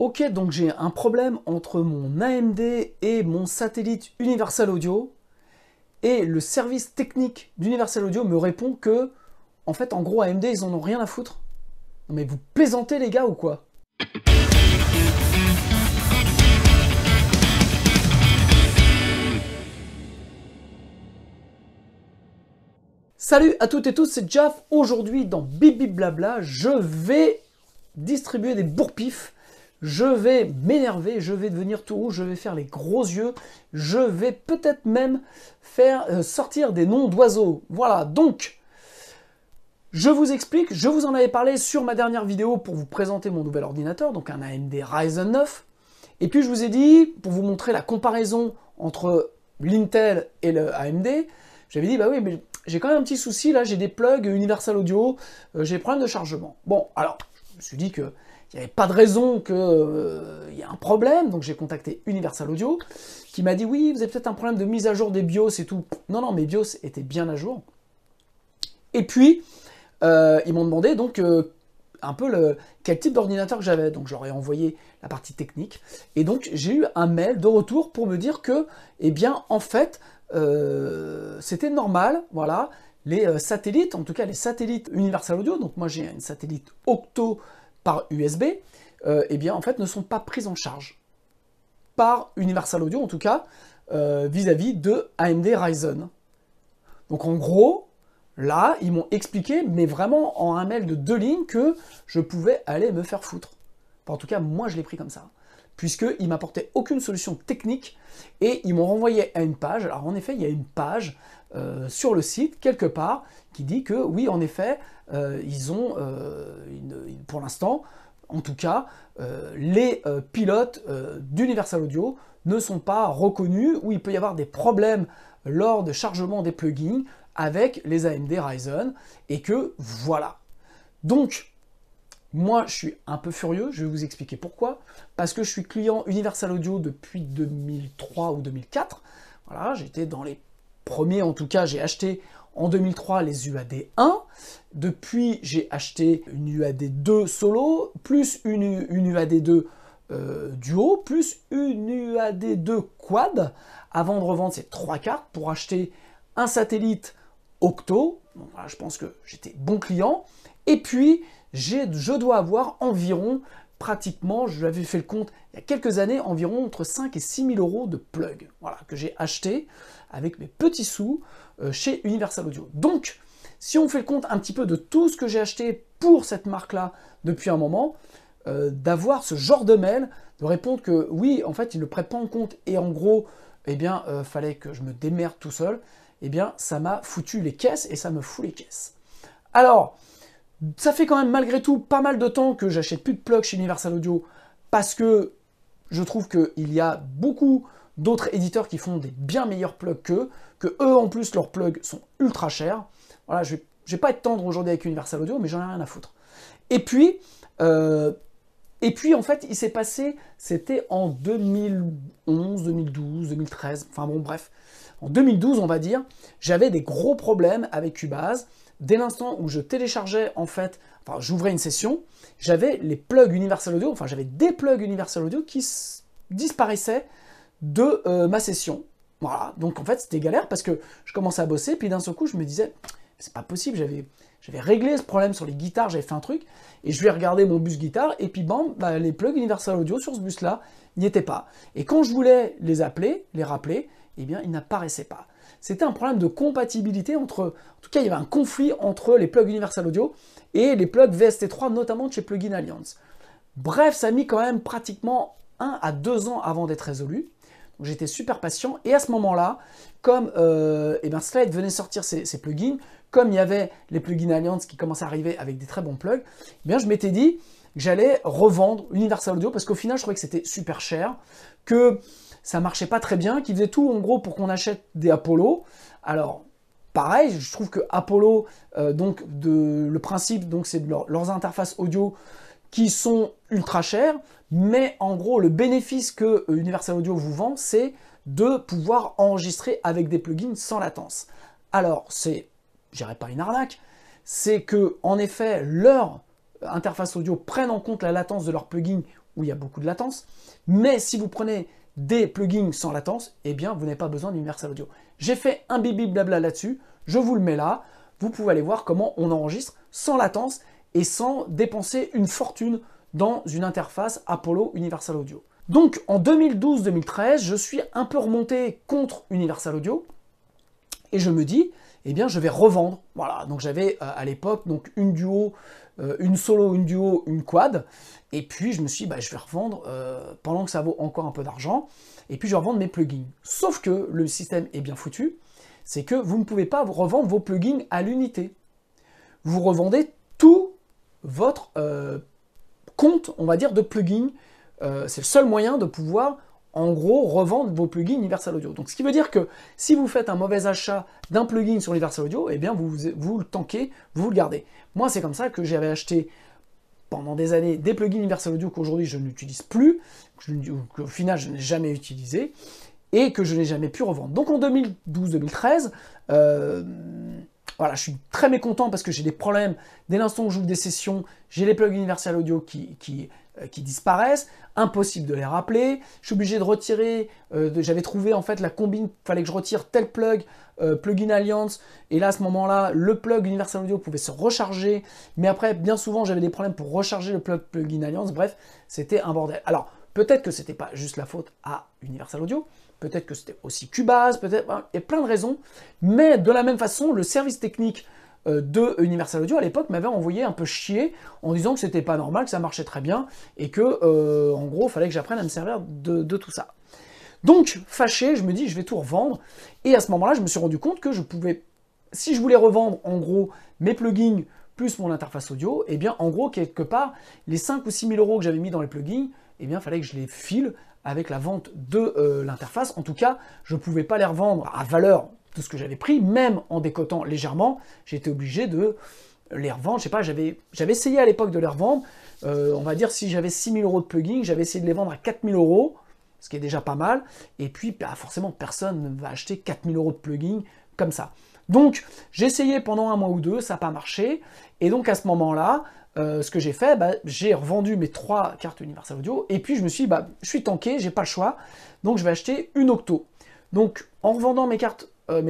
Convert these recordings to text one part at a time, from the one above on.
Ok, donc j'ai un problème entre mon AMD et mon satellite Universal Audio, et le service technique d'Universal Audio me répond que, en fait, en gros, AMD, ils en ont rien à foutre. Non mais vous plaisantez les gars ou quoi? Salut à toutes et tous, c'est Jaf. Aujourd'hui, dans Bibi Blabla, je vais distribuer des bourre-pifs. Je vais m'énerver, je vais devenir tout rouge, je vais faire les gros yeux. Je vais peut-être même faire sortir des noms d'oiseaux. Voilà, donc, je vous explique. Je vous en avais parlé sur ma dernière vidéo pour vous présenter mon nouvel ordinateur, donc un AMD Ryzen 9. Et puis, je vous ai dit, pour vous montrer la comparaison entre l'Intel et le AMD, j'avais dit, bah oui, mais j'ai quand même un petit souci, là, j'ai des plugs Universal Audio, j'ai des problèmes de chargement. Bon, alors, je me suis dit qu'il n'y avait pas de raison qu'il y ait un problème, donc j'ai contacté Universal Audio, qui m'a dit, oui, vous avez peut-être un problème de mise à jour des BIOS et tout. Non, non, mes BIOS étaient bien à jour. Et puis, ils m'ont demandé, donc, un peu quel type d'ordinateur que j'avais. Donc, j'aurais envoyé la partie technique. Et donc, j'ai eu un mail de retour pour me dire que, eh bien, en fait, c'était normal, voilà, les satellites, en tout cas les satellites Universal Audio, donc moi j'ai une satellite Octo par USB, eh bien en fait ne sont pas prises en charge par Universal Audio, en tout cas vis-à-vis de AMD Ryzen. Donc en gros, là, ils m'ont expliqué, mais vraiment en un mail de 2 lignes, que je pouvais aller me faire foutre. Enfin, en tout cas, moi je l'ai pris comme ça. Puisqu'ils ne m'apportaient aucune solution technique, et ils m'ont renvoyé à une page. Alors en effet, il y a une page sur le site, quelque part, qui dit que oui, en effet, ils ont, pour l'instant, en tout cas, les pilotes d'Universal Audio ne sont pas reconnus, ou il peut y avoir des problèmes lors de chargement des plugins avec les AMD Ryzen, et que voilà. Donc, moi, je suis un peu furieux, je vais vous expliquer pourquoi. Parce que je suis client Universal Audio depuis 2003 ou 2004. Voilà, j'étais dans les premiers, en tout cas, j'ai acheté en 2003 les UAD 1. Depuis, j'ai acheté une UAD 2 solo, plus une UAD 2 duo, plus une UAD 2 quad, avant de revendre ces 3 cartes pour acheter un satellite Octo. Donc, voilà, je pense que j'étais bon client. Et puis, je dois avoir environ, pratiquement, je l'avais fait le compte il y a quelques années, environ entre 5 et 6 000 euros de plugs, voilà, que j'ai acheté avec mes petits sous chez Universal Audio. Donc, si on fait le compte un petit peu de tout ce que j'ai acheté pour cette marque-là depuis un moment, d'avoir ce genre de mail, de répondre que oui, en fait, ils ne le prennent pas en compte et en gros, eh bien, fallait que je me démerde tout seul, eh bien, ça m'a foutu les caisses et ça me fout les caisses. Alors, ça fait quand même malgré tout pas mal de temps que j'achète plus de plugs chez Universal Audio parce que je trouve qu'il y a beaucoup d'autres éditeurs qui font des bien meilleurs plugs que eux en plus leurs plugs sont ultra chers. Voilà, je vais pas être tendre aujourd'hui avec Universal Audio, mais j'en ai rien à foutre. Et puis en fait, il s'est passé, c'était en 2011, 2012, 2013, enfin bon bref, en 2012 on va dire, j'avais des gros problèmes avec Cubase. Dès l'instant où je téléchargeais, en fait, enfin, j'ouvrais une session, j'avais les plugs Universal Audio, enfin, j'avais des plugs Universal Audio qui disparaissaient de ma session. Voilà, donc en fait, c'était galère parce que je commençais à bosser, puis d'un seul coup, je me disais, c'est pas possible, j'avais réglé ce problème sur les guitares, j'avais fait un truc, et je vais regarder mon bus guitare, et puis bam, bah, les plugs Universal Audio sur ce bus-là n'y étaient pas. Et quand je voulais les appeler, les rappeler, eh bien, ils n'apparaissaient pas. C'était un problème de compatibilité entre... En tout cas, il y avait un conflit entre les plugs Universal Audio et les plugs VST3, notamment de chez Plugin Alliance. Bref, ça a mis quand même pratiquement 1 à 2 ans avant d'être résolu. Donc j'étais super patient. Et à ce moment-là, comme Slide venait sortir ses plugins, comme il y avait les plugins Alliance qui commençaient à arriver avec des très bons plugs, eh bien je m'étais dit que j'allais revendre Universal Audio parce qu'au final, je trouvais que c'était super cher, que ça marchait pas très bien, qu'ils faisaient tout en gros pour qu'on achète des Apollo. Alors, pareil, je trouve que Apollo, le principe, donc c'est de leurs interfaces audio qui sont ultra chères, mais en gros, le bénéfice que Universal Audio vous vend, c'est de pouvoir enregistrer avec des plugins sans latence. Alors, c'est, je dirais pas une arnaque, c'est que, en effet, leur interface audio prennent en compte la latence de leurs plugins où il y a beaucoup de latence. Mais si vous prenez des plugins sans latence, eh bien, vous n'avez pas besoin d'Universal Audio. J'ai fait un bibi blabla là-dessus, je vous le mets là. Vous pouvez aller voir comment on enregistre sans latence et sans dépenser une fortune dans une interface Apollo Universal Audio. Donc, en 2012-2013, je suis un peu remonté contre Universal Audio et je me dis, eh bien, je vais revendre. Voilà, donc j'avais à l'époque donc une duo, une solo, une duo, une quad. Et puis, je me suis dit, bah, je vais revendre pendant que ça vaut encore un peu d'argent. Et puis, je vais revendre mes plugins. Sauf que le système est bien foutu. C'est que vous ne pouvez pas revendre vos plugins à l'unité. Vous revendez tout votre compte, on va dire, de plugins. C'est le seul moyen de pouvoir, en gros, revendre vos plugins Universal Audio. Donc, ce qui veut dire que si vous faites un mauvais achat d'un plugin sur Universal Audio, eh bien, vous le tankez, vous le gardez. Moi, c'est comme ça que j'avais acheté pendant des années des plugins Universal Audio qu'aujourd'hui je n'utilise plus, qu'au final je n'ai jamais utilisé, et que je n'ai jamais pu revendre. Donc en 2012-2013, voilà, je suis très mécontent parce que j'ai des problèmes. Dès l'instant où j'ouvre des sessions, j'ai les plugins Universal Audio qui disparaissent, impossible de les rappeler, je suis obligé de retirer, j'avais trouvé en fait la combine, il fallait que je retire tel plug, plugin Alliance, et là à ce moment-là, le plug Universal Audio pouvait se recharger, mais après, bien souvent, j'avais des problèmes pour recharger le plugin Alliance, bref, c'était un bordel. Alors, peut-être que c'était pas juste la faute à Universal Audio, peut-être que c'était aussi Cubase, peut-être, il y a plein de raisons, mais de la même façon, le service technique de Universal Audio à l'époque m'avait envoyé un peu chier en disant que c'était pas normal, que ça marchait très bien et que en gros il fallait que j'apprenne à me servir de tout ça. Donc fâché, je me dis je vais tout revendre et à ce moment-là je me suis rendu compte que je pouvais, si je voulais revendre en gros mes plugins plus mon interface audio, et bien en gros quelque part les 5 ou 6 000 euros que j'avais mis dans les plugins, et bien il fallait que je les file avec la vente de l'interface. En tout cas je pouvais pas les revendre à valeur de ce que j'avais pris, même en décotant légèrement, j'étais obligé de les revendre. Je sais pas, j'avais essayé à l'époque de les revendre. On va dire si j'avais 6 000 euros de plugins, j'avais essayé de les vendre à 4 000 euros, ce qui est déjà pas mal. Et puis, bah, forcément, personne ne va acheter 4 000 euros de plugins comme ça. Donc, j'ai essayé pendant un mois ou deux, ça n'a pas marché. Et donc, à ce moment-là, ce que j'ai fait, bah, j'ai revendu mes 3 cartes Universal Audio. Et puis, je me suis dit, bah, je suis tanké, j'ai pas le choix. Donc, je vais acheter une Octo. Donc, en revendant mes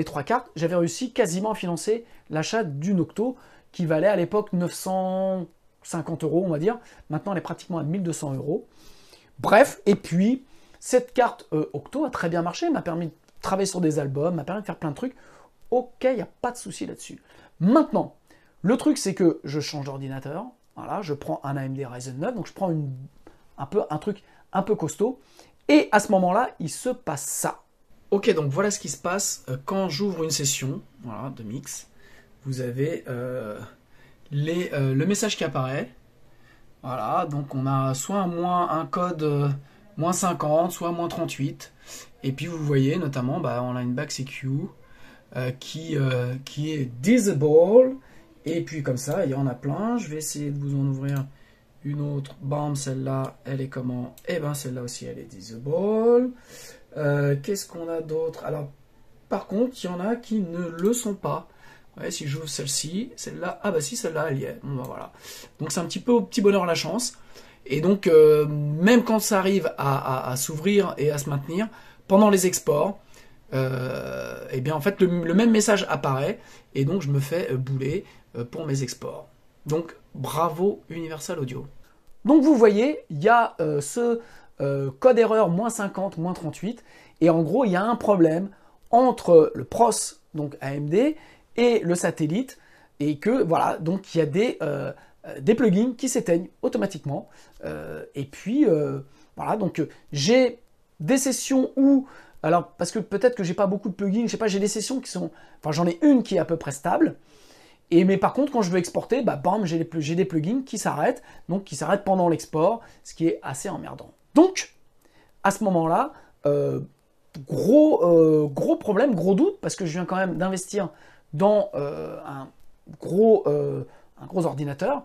3 cartes, j'avais réussi quasiment à financer l'achat d'une Octo qui valait à l'époque 950 euros, on va dire. Maintenant, elle est pratiquement à 1200 euros. Bref, et puis, cette carte Octo a très bien marché, m'a permis de travailler sur des albums, m'a permis de faire plein de trucs. Ok, il n'y a pas de souci là-dessus. Maintenant, le truc, c'est que je change d'ordinateur. Voilà, je prends un AMD Ryzen 9, donc je prends un truc un peu costaud. Et à ce moment-là, il se passe ça. Ok, donc voilà ce qui se passe quand j'ouvre une session, voilà, de mix. Vous avez le message qui apparaît. Voilà, donc on a soit un code moins 50, soit moins 38. Et puis vous voyez notamment, bah, on a une back CQ qui est disable. Et puis comme ça, il y en a plein. Je vais essayer de vous en ouvrir une autre. Bam, celle-là, elle est comment? Eh ben celle-là aussi, elle est disable. Qu'est-ce qu'on a d'autre? Alors, par contre, il y en a qui ne le sont pas. Ouais, si j'ouvre celle-ci, celle-là, ah bah si, celle-là, elle y est. Bon, bah, voilà. Donc c'est un petit peu au petit bonheur la chance. Et donc, même quand ça arrive à s'ouvrir et à se maintenir, pendant les exports, et bien en fait, le même message apparaît, et donc je me fais bouler pour mes exports. Donc, bravo Universal Audio. Donc vous voyez, il y a ce code erreur moins 50, moins 38, et en gros il y a un problème entre le pros, donc AMD, et le satellite, et que voilà, donc il y a des plugins qui s'éteignent automatiquement, et puis voilà, donc j'ai des sessions où, alors parce que peut-être que j'ai pas beaucoup de plugins, je sais pas, j'ai des sessions qui sont, enfin j'en ai une qui est à peu près stable, mais par contre, quand je veux exporter, bah, bam, j'ai des plugins qui s'arrêtent, donc qui s'arrêtent pendant l'export, ce qui est assez emmerdant. Donc, à ce moment-là, gros problème, gros doute, parce que je viens quand même d'investir dans un gros ordinateur,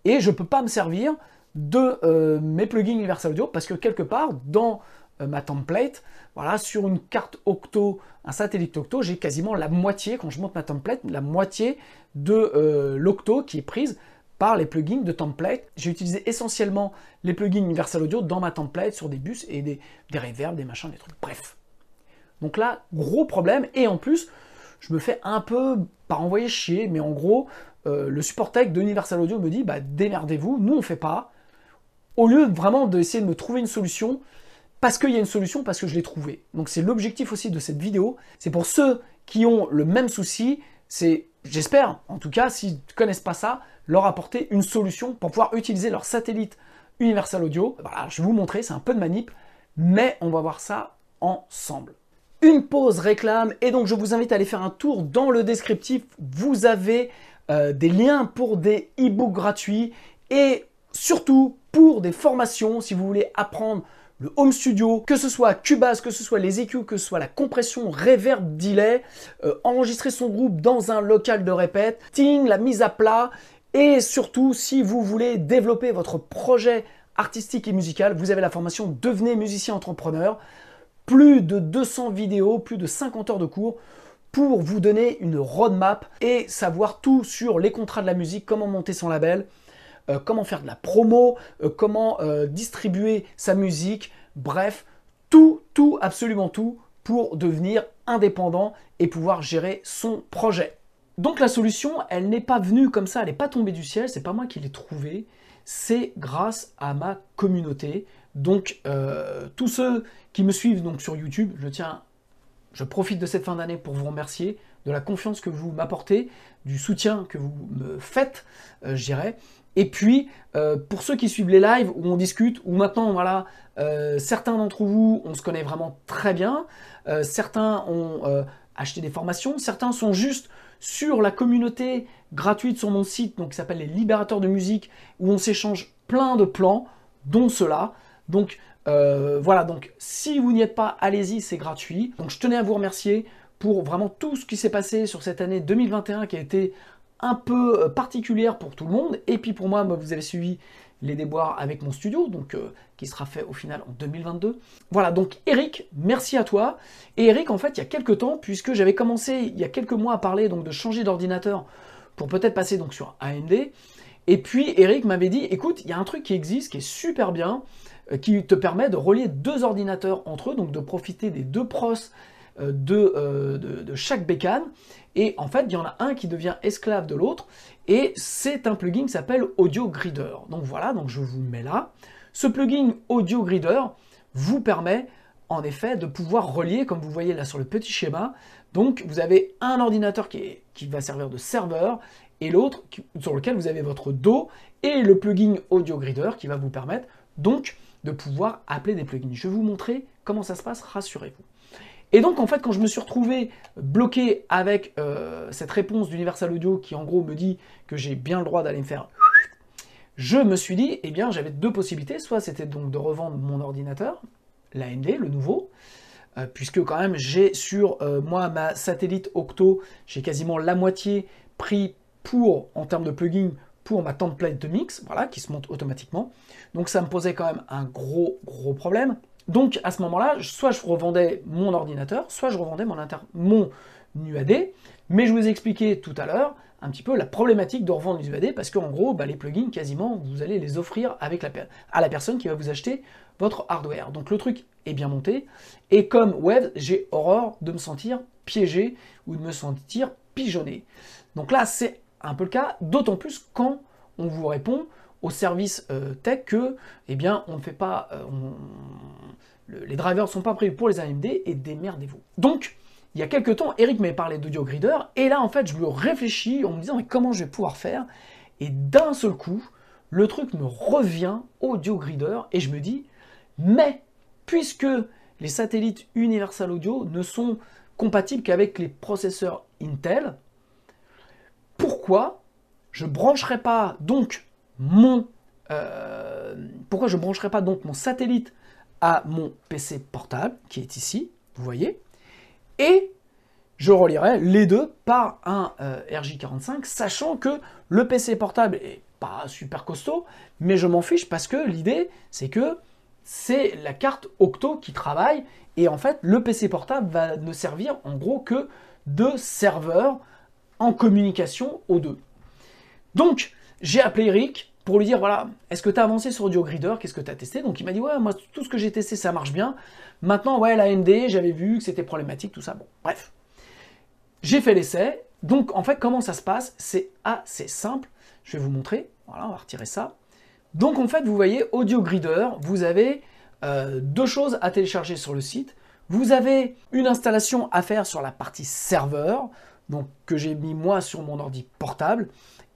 et je ne peux pas me servir de mes plugins Universal Audio, parce que quelque part, dans ma template, voilà, sur une carte Octo, un satellite Octo, j'ai quasiment la moitié, quand je monte ma template, la moitié de l'Octo qui est prise par les plugins de template. J'ai utilisé essentiellement les plugins Universal Audio dans ma template sur des bus et des reverbs, des machins, des trucs, bref. Donc là, gros problème, et en plus, je me fais un peu, pas envoyer chier, mais en gros, le support tech de Universal Audio me dit, bah démerdez-vous, nous on fait pas, au lieu vraiment d'essayer de me trouver une solution, parce qu'il y a une solution, parce que je l'ai trouvée. Donc c'est l'objectif aussi de cette vidéo, c'est pour ceux qui ont le même souci, c'est, j'espère, en tout cas, s'ils ne connaissent pas ça, leur apporter une solution pour pouvoir utiliser leur satellite Universal Audio. Voilà, je vais vous montrer, c'est un peu de manip, mais on va voir ça ensemble. Une pause réclame, et donc je vous invite à aller faire un tour dans le descriptif. Vous avez des liens pour des e-books gratuits, et surtout pour des formations, si vous voulez apprendre le home studio, que ce soit Cubase, que ce soit les EQ, que ce soit la compression, reverb, delay, enregistrer son groupe dans un local de répète, la mise à plat, et surtout si vous voulez développer votre projet artistique et musical, vous avez la formation Devenez musicien entrepreneur. Plus de 200 vidéos, plus de 50 heures de cours pour vous donner une roadmap et savoir tout sur les contrats de la musique, comment monter son label, comment faire de la promo, comment distribuer sa musique, bref, tout, absolument tout pour devenir indépendant et pouvoir gérer son projet. Donc la solution, elle n'est pas venue comme ça, elle n'est pas tombée du ciel, c'est pas moi qui l'ai trouvée, c'est grâce à ma communauté. Donc tous ceux qui me suivent donc sur YouTube, je profite de cette fin d'année pour vous remercier de la confiance que vous m'apportez, du soutien que vous me faites, je dirais. Et puis, pour ceux qui suivent les lives où on discute, où maintenant, voilà, certains d'entre vous, on se connaît vraiment très bien, certains ont acheté des formations, certains sont juste sur la communauté gratuite sur mon site, donc qui s'appelle les Libérateurs de musique, où on s'échange plein de plans, dont ceux-là. Donc voilà, donc si vous n'y êtes pas, allez-y, c'est gratuit. Donc je tenais à vous remercier pour vraiment tout ce qui s'est passé sur cette année 2021 qui a été un peu particulière pour tout le monde. Et puis pour moi, vous avez suivi les déboires avec mon studio, donc qui sera fait au final en 2022. Voilà, donc Eric, merci à toi. Et Eric, en fait, il y a quelques temps, puisque j'avais commencé il y a quelques mois à parler donc de changer d'ordinateur pour peut-être passer donc sur AMD. Et puis Eric m'avait dit, écoute, il y a un truc qui existe, qui est super bien, qui te permet de relier deux ordinateurs entre eux, donc de profiter des deux pros de chaque bécane. Et en fait, il y en a un qui devient esclave de l'autre, et c'est un plugin qui s'appelle Audio Grider. Donc voilà, donc je vous le mets là. Ce plugin Audio Grider vous permet en effet de pouvoir relier, comme vous voyez là sur le petit schéma. Donc vous avez un ordinateur qui va servir de serveur, et l'autre sur lequel vous avez votre dos, et le plugin Audio Grider qui va vous permettre donc de pouvoir appeler des plugins. Je vais vous montrer comment ça se passe, rassurez-vous. Et donc en fait, quand je me suis retrouvé bloqué avec cette réponse d'Universal Audio qui en gros me dit que j'ai bien le droit d'aller me faire, je me suis dit, eh bien j'avais deux possibilités, soit c'était donc de revendre mon ordinateur, l'AMD, le nouveau, puisque quand même j'ai sur moi ma satellite Octo, j'ai quasiment la moitié pris pour, en termes de plugin, pour ma template de mix, voilà, qui se monte automatiquement. Donc ça me posait quand même un gros problème. Donc à ce moment-là, soit je revendais mon ordinateur, soit je revendais mon UAD, mais je vous ai expliqué tout à l'heure un petit peu la problématique de revendre les UAD, parce qu'en gros, les plugins, quasiment, vous allez les offrir à la personne qui va vous acheter votre hardware. Donc le truc est bien monté, et comme web, j'ai horreur de me sentir piégé ou de me sentir pigeonné. Donc là, c'est un peu le cas, d'autant plus quand on vous répond au service tech que, eh bien, on ne fait pas, les drivers ne sont pas prévus pour les AMD et démerdez-vous. Donc, il y a quelques temps, Eric m'avait parlé d'Audio Grider et là, en fait, je me réfléchis en me disant, mais comment je vais pouvoir faire? Et d'un seul coup, le truc me revient Audio Grider et je me dis, mais puisque les satellites Universal Audio ne sont compatibles qu'avec les processeurs Intel, pourquoi je brancherai pas donc mon satellite à mon PC portable qui est ici, vous voyez, et je relierai les deux par un RJ45, sachant que le PC portable est pas super costaud, mais je m'en fiche parce que l'idée c'est que c'est la carte Octo qui travaille et en fait le PC portable va ne servir en gros que de serveur en communication aux deux. Donc j'ai appelé Eric pour lui dire, voilà, est-ce que tu as avancé sur AudioGrider, qu'est-ce que tu as testé? Donc il m'a dit, ouais, moi, tout ce que j'ai testé, ça marche bien. Maintenant, ouais, la AMD, j'avais vu que c'était problématique, tout ça. Bon, bref. J'ai fait l'essai. Donc, en fait, comment ça se passe? C'est assez simple. Je vais vous montrer. Voilà, on va retirer ça. Donc, en fait, vous voyez, AudioGrider, vous avez deux choses à télécharger sur le site. Vous avez une installation à faire sur la partie serveur, donc que j'ai mis moi sur mon ordi portable.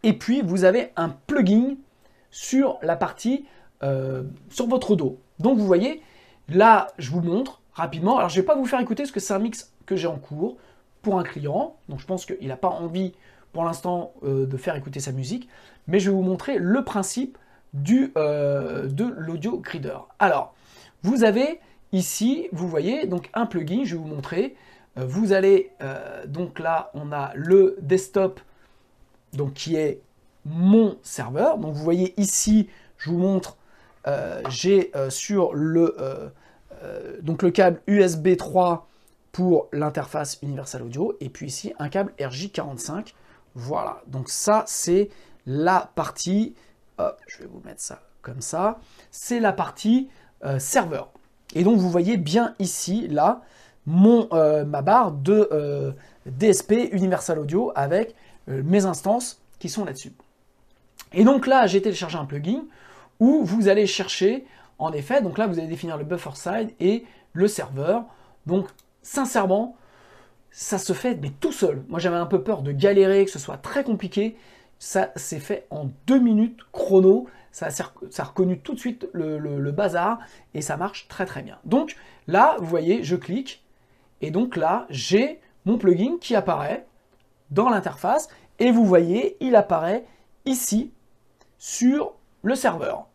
Et puis, vous avez un plugin sur la partie, sur votre dos. Donc, vous voyez, là, je vous montre rapidement. Alors, je ne vais pas vous faire écouter parce que c'est un mix que j'ai en cours pour un client. Donc, je pense qu'il n'a pas envie, pour l'instant, de faire écouter sa musique. Mais je vais vous montrer le principe de l'AudioGrider. Alors, vous avez ici, vous voyez, donc un plugin, je vais vous montrer. Vous allez, donc là, on a le desktop, donc qui est mon serveur. Donc vous voyez ici, je vous montre, j'ai sur donc le câble USB 3 pour l'interface Universal Audio, et puis ici un câble RJ45. Voilà, donc ça c'est la partie, je vais vous mettre ça comme ça, c'est la partie serveur. Et donc vous voyez bien ici, là, ma barre de DSP Universal Audio avec mes instances qui sont là-dessus. Et donc là, j'ai téléchargé un plugin où vous allez chercher, en effet, donc là, vous allez définir le buffer side et le serveur. Donc, sincèrement, ça se fait, mais tout seul. Moi, j'avais un peu peur de galérer, que ce soit très compliqué. Ça s'est fait en 2 minutes chrono. Ça a reconnu tout de suite le bazar et ça marche très très bien. Donc là, vous voyez, je clique et donc là, j'ai mon plugin qui apparaît dans l'interface et vous voyez, il apparaît ici sur le serveur.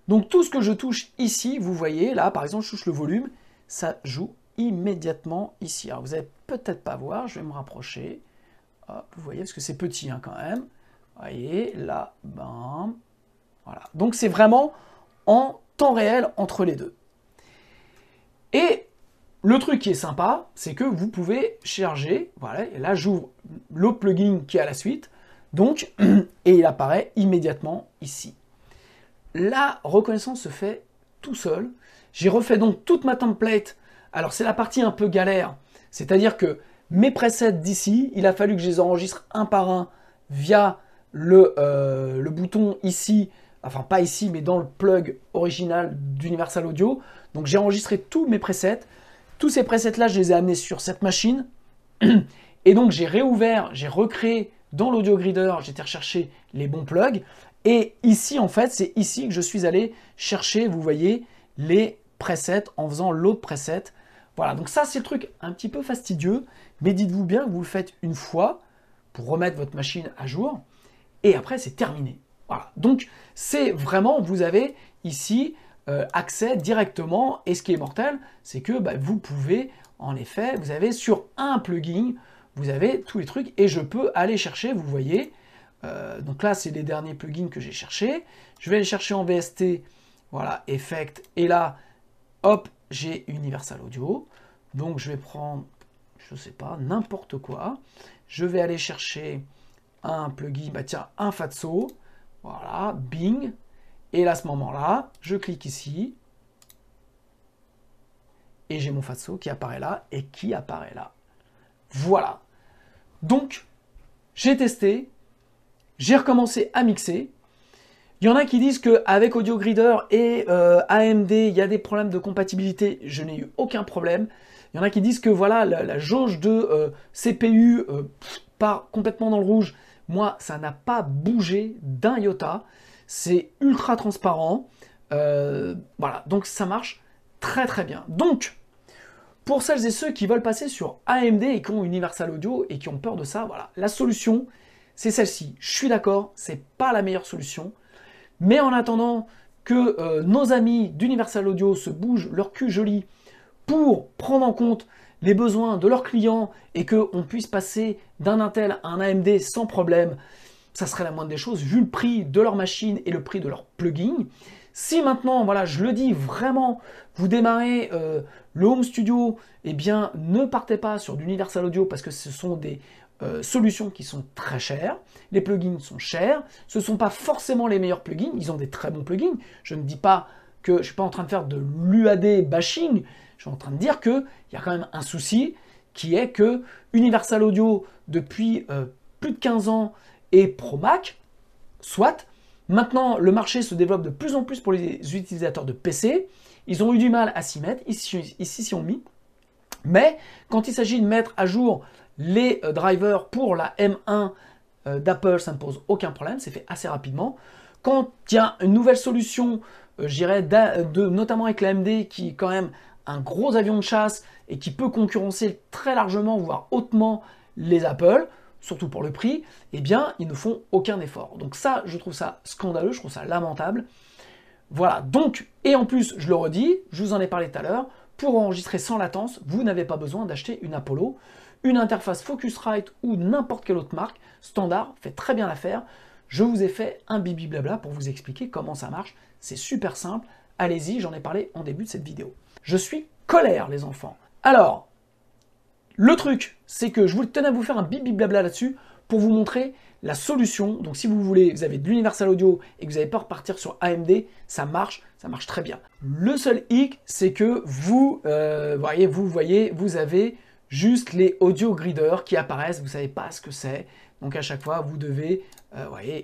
Donc tout ce que je touche ici, vous voyez, là par exemple, je touche le volume, ça joue immédiatement ici. Alors vous n'allez peut-être pas voir, je vais me rapprocher. Hop, vous voyez, parce que c'est petit hein, quand même. Vous voyez, là, bam. Voilà. Donc c'est vraiment en temps réel entre les deux. Et le truc qui est sympa, c'est que vous pouvez charger, voilà, et là j'ouvre le plugin qui est à la suite, donc, et il apparaît immédiatement ici. La reconnaissance se fait tout seul. J'ai refait donc toute ma template. Alors c'est la partie un peu galère, c'est-à-dire que mes presets d'ici, il a fallu que je les enregistre un par un via le bouton ici, enfin pas ici, mais dans le plug original d'Universal Audio. Donc j'ai enregistré tous mes presets. Tous ces presets-là, je les ai amenés sur cette machine. Et donc j'ai réouvert, j'ai recréé dans l'AudioGrider, j'étais rechercher les bons plugs. Et ici, en fait, c'est ici que je suis allé chercher, vous voyez, les presets en faisant l'autre preset. Voilà, donc ça, c'est le truc un petit peu fastidieux. Mais dites-vous bien que vous le faites une fois pour remettre votre machine à jour. Et après, c'est terminé. Voilà, donc c'est vraiment, vous avez ici accès directement. Et ce qui est mortel, c'est que vous pouvez, en effet, vous avez sur un plugin, vous avez tous les trucs. Et je peux aller chercher, vous voyez, donc là, c'est les derniers plugins que j'ai cherchés. Je vais aller chercher en VST, voilà, Effect. Et là, hop, j'ai Universal Audio. Donc je vais prendre, je sais pas, n'importe quoi. Je vais aller chercher un plugin, tiens, un Fatso. Voilà, Bing. Et là, à ce moment-là, je clique ici. Et j'ai mon Fatso qui apparaît là et qui apparaît là. Voilà. Donc, j'ai testé. J'ai recommencé à mixer. Il y en a qui disent qu'avec AudioGrider et AMD, il y a des problèmes de compatibilité. Je n'ai eu aucun problème. Il y en a qui disent que voilà, la jauge de CPU part complètement dans le rouge. Moi, ça n'a pas bougé d'un iota. C'est ultra transparent. Voilà, donc ça marche très très bien. Donc, pour celles et ceux qui veulent passer sur AMD et qui ont Universal Audio et qui ont peur de ça, voilà, la solution, c'est celle-ci. Je suis d'accord, c'est pas la meilleure solution. Mais en attendant que nos amis d'Universal Audio se bougent leur cul joli pour prendre en compte les besoins de leurs clients et qu'on puisse passer d'un Intel à un AMD sans problème, ça serait la moindre des choses vu le prix de leur machine et le prix de leur plugin. Si maintenant, voilà, je le dis vraiment, vous démarrez le Home Studio, eh bien, ne partez pas sur d'Universal Audio parce que ce sont des solutions qui sont très chères, les plugins sont chers, ce ne sont pas forcément les meilleurs plugins, ils ont des très bons plugins, je ne dis pas que je ne suis pas en train de faire de l'UAD bashing, je suis en train de dire qu'il y a quand même un souci qui est que Universal Audio, depuis plus de 15 ans, est pro Mac, soit. Maintenant, le marché se développe de plus en plus pour les utilisateurs de PC. Ils ont eu du mal à s'y mettre, ici s'y ont mis. Mais quand il s'agit de mettre à jour les drivers pour la M1 d'Apple, ça ne pose aucun problème, c'est fait assez rapidement. Quand il y a une nouvelle solution, je dirais, notamment avec l'AMD, qui est quand même un gros avion de chasse et qui peut concurrencer très largement, voire hautement, les Apple, surtout pour le prix, eh bien, ils ne font aucun effort. Donc ça, je trouve ça scandaleux, je trouve ça lamentable. Voilà, donc, et en plus, je le redis, je vous en ai parlé tout à l'heure, pour enregistrer sans latence, vous n'avez pas besoin d'acheter une Apollo. Une interface Focusrite ou n'importe quelle autre marque, standard, fait très bien l'affaire. Je vous ai fait un bibi blabla pour vous expliquer comment ça marche. C'est super simple. Allez-y, j'en ai parlé en début de cette vidéo. Je suis colère, les enfants. Alors, le truc, c'est que je tenais à vous faire un bibi blabla là-dessus pour vous montrer la solution. Donc si vous voulez, vous avez de l'Universal Audio et que vous n'avez pas repartir sur AMD, ça marche très bien. Le seul hic, c'est que vous voyez, vous avez juste les audio griders qui apparaissent, vous ne savez pas ce que c'est. Donc à chaque fois, vous devez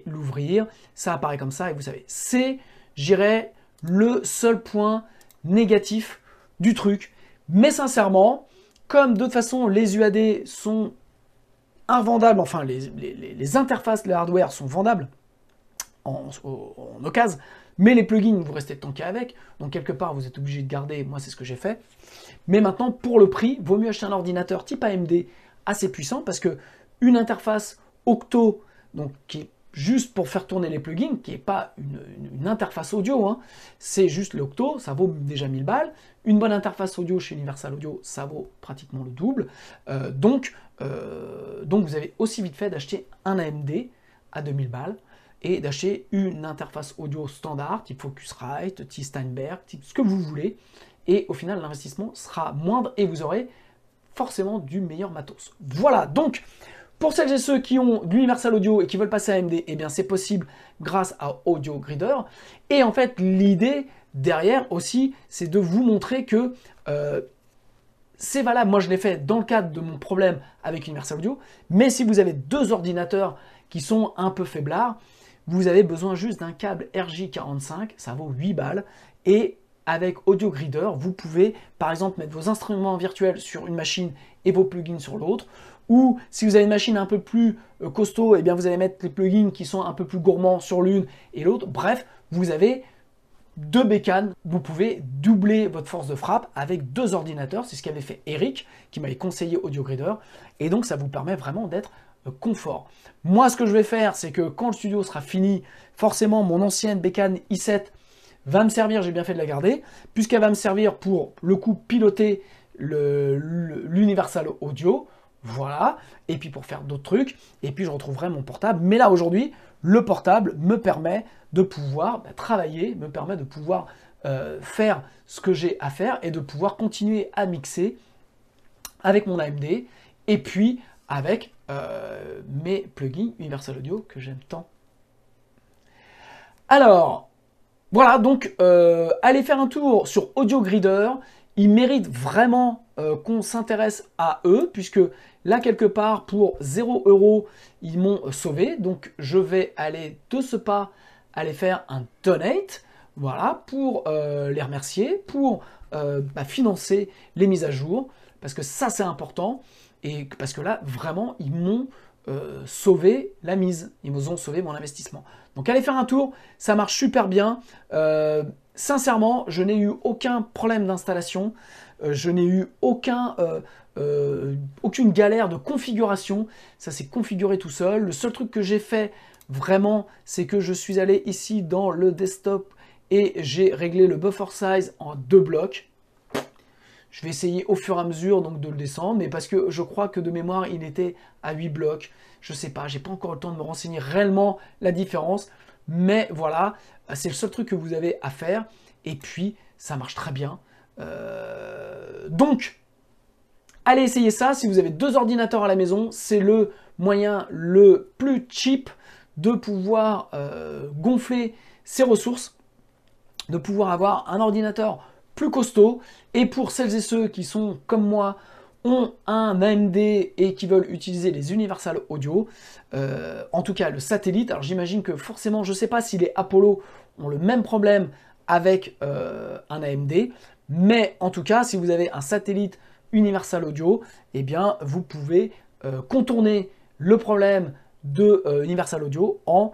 l'ouvrir, ça apparaît comme ça et vous savez. C'est, j'irais, le seul point négatif du truc. Mais sincèrement, comme de toute façon les UAD sont invendables, enfin les interfaces, les hardware sont vendables en occasion, mais les plugins, vous restez tanké avec, donc quelque part vous êtes obligé de garder, moi c'est ce que j'ai fait. Mais maintenant, pour le prix, vaut mieux acheter un ordinateur type AMD assez puissant, parce que une interface Octo, donc qui est juste pour faire tourner les plugins, qui n'est pas une interface audio, hein, c'est juste l'Octo, ça vaut déjà 1000 balles. Une bonne interface audio chez Universal Audio, ça vaut pratiquement le double. Donc vous avez aussi vite fait d'acheter un AMD à 2000 balles et d'acheter une interface audio standard, type Focusrite, type Steinberg, type ce que vous voulez. Et au final, l'investissement sera moindre et vous aurez forcément du meilleur matos. Voilà, donc pour celles et ceux qui ont de l'Universal Audio et qui veulent passer à AMD, eh bien c'est possible grâce à Audio Grider. Et en fait, l'idée derrière aussi, c'est de vous montrer que c'est valable. Moi, je l'ai fait dans le cadre de mon problème avec Universal Audio. Mais si vous avez deux ordinateurs qui sont un peu faiblards, vous avez besoin juste d'un câble RJ45, ça vaut 8 balles. Et avec Audio Grider, vous pouvez par exemple mettre vos instruments virtuels sur une machine et vos plugins sur l'autre. Ou si vous avez une machine un peu plus costaud, eh bien vous allez mettre les plugins qui sont un peu plus gourmands sur l'une et l'autre. Bref, vous avez deux bécanes. Vous pouvez doubler votre force de frappe avec deux ordinateurs. C'est ce qu'avait fait Eric, qui m'avait conseillé Audio Grider. Et donc ça vous permet vraiment d'être confort. Moi, ce que je vais faire, c'est que quand le studio sera fini, forcément mon ancienne bécane i7 va me servir, j'ai bien fait de la garder, puisqu'elle va me servir pour le coup piloter l'Universal Audio. Voilà, et puis pour faire d'autres trucs, et puis je retrouverai mon portable. Mais là aujourd'hui, le portable me permet de pouvoir travailler, me permet de pouvoir faire ce que j'ai à faire et de pouvoir continuer à mixer avec mon AMD et puis avec mes plugins Universal Audio que j'aime tant. Alors, voilà, donc allez faire un tour sur Audio Grider. Ils méritent vraiment qu'on s'intéresse à eux, puisque là, quelque part, pour 0 €, ils m'ont sauvé. Donc, je vais aller de ce pas, aller faire un donate, voilà, pour les remercier, pour financer les mises à jour, parce que ça, c'est important, et parce que là, vraiment, ils m'ont sauvé la mise, ils m'ont sauvé mon investissement. Donc, allez faire un tour, ça marche super bien. Sincèrement, je n'ai eu aucun problème d'installation, je n'ai eu aucune galère de configuration, ça s'est configuré tout seul. Le seul truc que j'ai fait vraiment, c'est que je suis allé ici dans le desktop et j'ai réglé le buffer size en 2 blocs. Je vais essayer au fur et à mesure donc de le descendre, mais parce que je crois que de mémoire, il était à 8 blocs. Je sais pas, j'ai pas encore le temps de me renseigner réellement la différence. Mais voilà, c'est le seul truc que vous avez à faire. Et puis, ça marche très bien. Donc, Allez essayer ça, si vous avez 2 ordinateurs à la maison, c'est le moyen le plus cheap de pouvoir gonfler ses ressources, de pouvoir avoir un ordinateur plus costaud. Et pour celles et ceux qui sont comme moi, ont un AMD et qui veulent utiliser les Universal Audio, en tout cas le satellite, alors j'imagine que forcément, je ne sais pas si les Apollo ont le même problème avec un AMD, mais en tout cas, si vous avez un satellite Universal Audio, eh bien, vous pouvez contourner le problème de Universal Audio en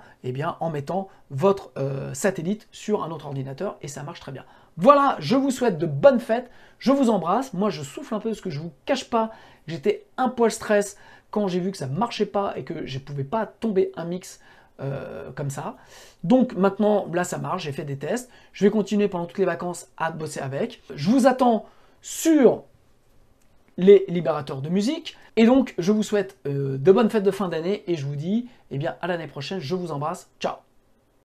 mettant votre satellite sur un autre ordinateur, et ça marche très bien. Voilà, je vous souhaite de bonnes fêtes, je vous embrasse. Moi, je souffle un peu parce que je ne vous cache pas, j'étais un poil stress quand j'ai vu que ça ne marchait pas et que je ne pouvais pas tomber un mix comme ça. Donc maintenant, là, ça marche, j'ai fait des tests. Je vais continuer pendant toutes les vacances à bosser avec. Je vous attends sur les libérateurs de musique. Et donc, je vous souhaite de bonnes fêtes de fin d'année et je vous dis, eh bien, à l'année prochaine. Je vous embrasse. Ciao!